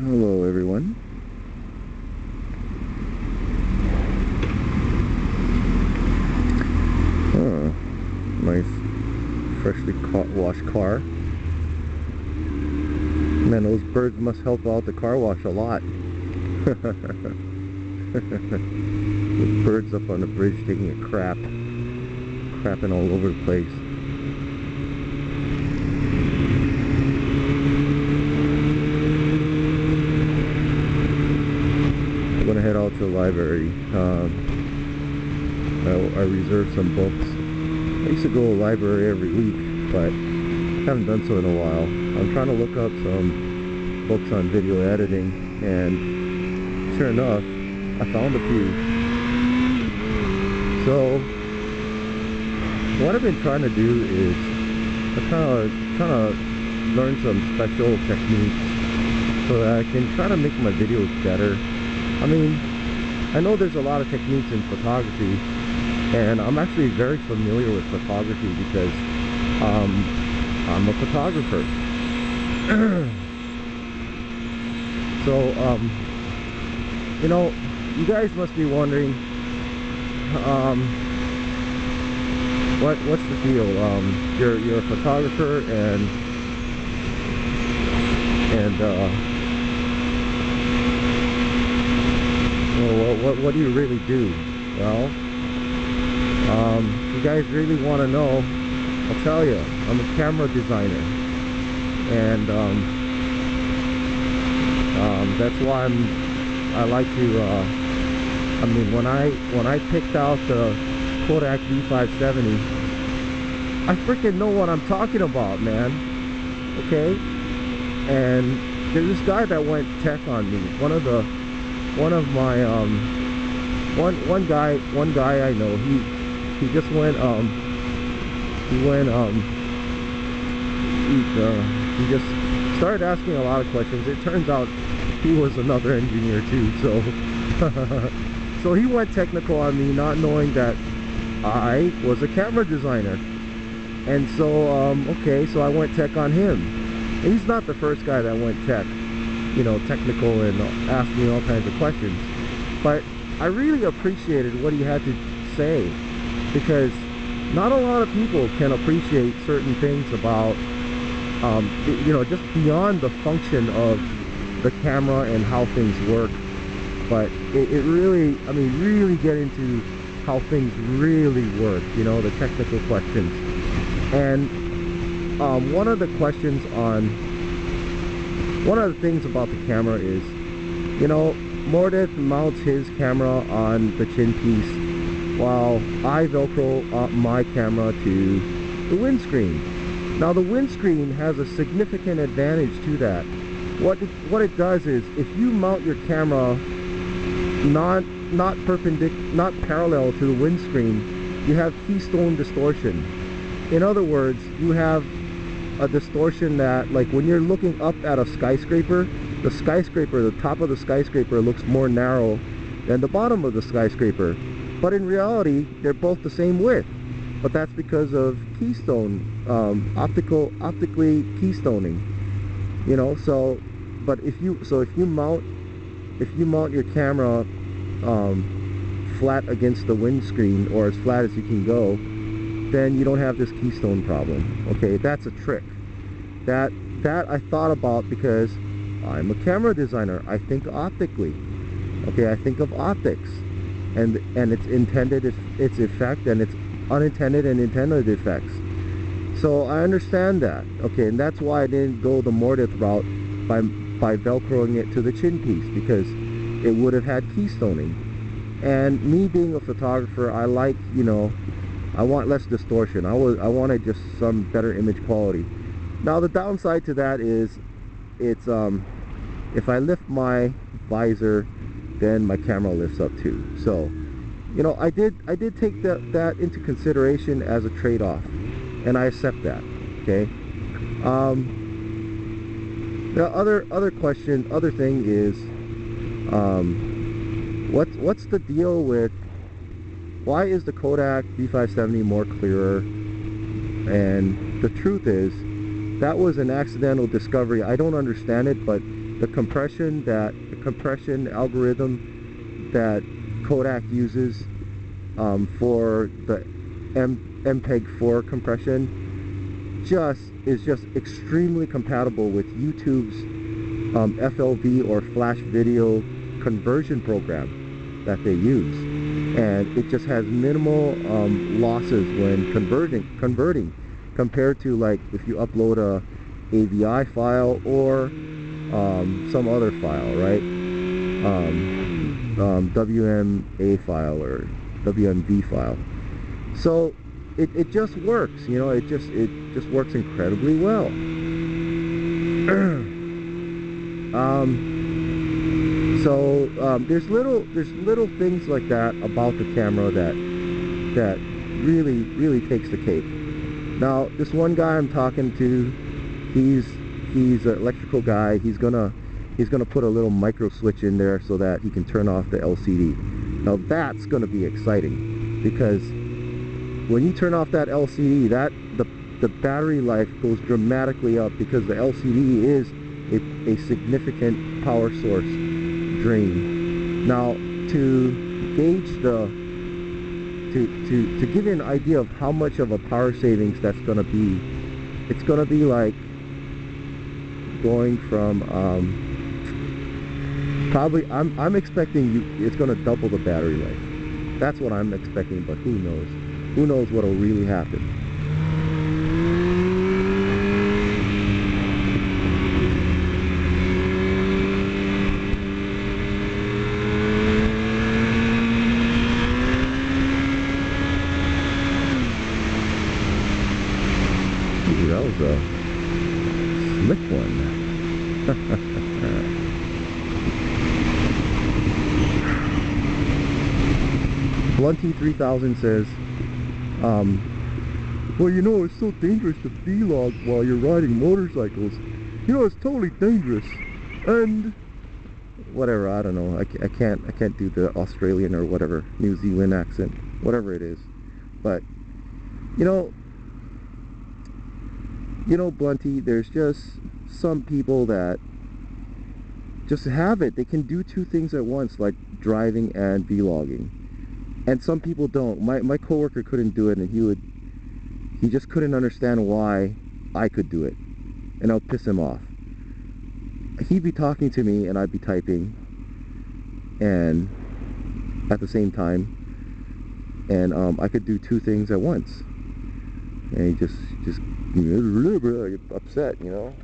Hello everyone. Nice freshly washed car. Man, those birds must help out the car wash a lot. The birds up on the bridge taking a crapping all over the place. I'm gonna head out to the library. I reserved some books. I used to go to the library every week, but haven't done so in a while. I'm trying to look up some books on video editing, and sure enough, I found a few. So what I've been trying to do is trying to learn some special techniques so that I can try to make my videos better. I mean, I know there's a lot of techniques in photography, and I'm actually very familiar with photography because I'm a photographer. So you know, you guys must be wondering what's the deal? You're a photographer, and well, what do you really do? Well, if you guys really want to know, I'll tell you. I'm a camera designer, and that's why I like to. I mean, when I picked out the Kodak V570, I freaking know what I'm talking about, man. Okay, and there's this guy that went tech on me. One guy I know. He just went he just started asking a lot of questions. It turns out he was another engineer too, so so he went technical on me, not knowing that I was a camera designer. And so okay, so I went tech on him. And he's not the first guy that went technical and asked me all kinds of questions, but I really appreciated what he had to say, because not a lot of people can appreciate certain things about just beyond the function of the camera and how things work, but it really, I mean, really get into how things really work, the technical questions. And one of the things about the camera is, Mordeth mounts his camera on the chin piece, while I Velcro my camera to the windscreen. Now the windscreen has a significant advantage to that. What it does is, if you mount your camera not parallel to the windscreen, you have keystone distortion. In other words, you have a distortion that, like, when you're looking up at a skyscraper, the top of the skyscraper looks more narrow than the bottom of the skyscraper. But in reality, they're both the same width. But that's because of keystone, optically keystoning. But if you mount your camera flat against the windscreen, or as flat as you can go, then you don't have this keystone problem. Okay, that's a trick that I thought about because I'm a camera designer. I think optically. Okay, I think of optics and its intended, its effect, and its unintended and intended effects. So I understand that. Okay, and that's why I didn't go the Mordeth route by velcroing it to the chin piece, because it would have had keystoning. And me being a photographer, I like, I want less distortion. I wanted just some better image quality. Now the downside to that is, it's if I lift my visor, then my camera lifts up too. So I did take that into consideration as a trade-off, and I accept that. Okay. The other thing is, what's the deal with, why is the Kodak V570 more clearer? And the truth is, that was an accidental discovery. I don't understand it, but the compression algorithm that Kodak uses for the MPEG-4 compression is just extremely compatible with YouTube's FLV or flash video conversion program that they use, and it just has minimal losses when converting compared to, like, if you upload a AVI file or some other file, right? WMA file or WMV file. So it just works, you know. It just works incredibly well. There's little things like that about the camera that really takes the cake. Now, this one guy I'm talking to, he's an electrical guy. He's gonna put a little micro switch in there so that he can turn off the LCD. Now that's gonna be exciting, because when you turn off that LCD, the battery life goes dramatically up, because the LCD is a significant power source drain. Now, to gauge to give you an idea of how much of a power savings that's gonna be, it's gonna be like going from probably, I'm expecting it's gonna double the battery life. That's what I'm expecting, but who knows? Who knows what'll really happen? Ooh, that was a slick one. Blunty 3000 says, well, you know, it's so dangerous to vlog while you're riding motorcycles. You know, it's totally dangerous. And whatever, I don't know. I can't do the Australian or whatever, New Zealand accent, whatever it is. But you know, Blunty, there's just some people that just have it. They can do two things at once, like driving and vlogging. And some people don't. My coworker couldn't do it, and he just couldn't understand why I could do it, and I'll piss him off. He'd be talking to me and I'd be typing, and at the same time, and I could do two things at once, and he just upset, you know.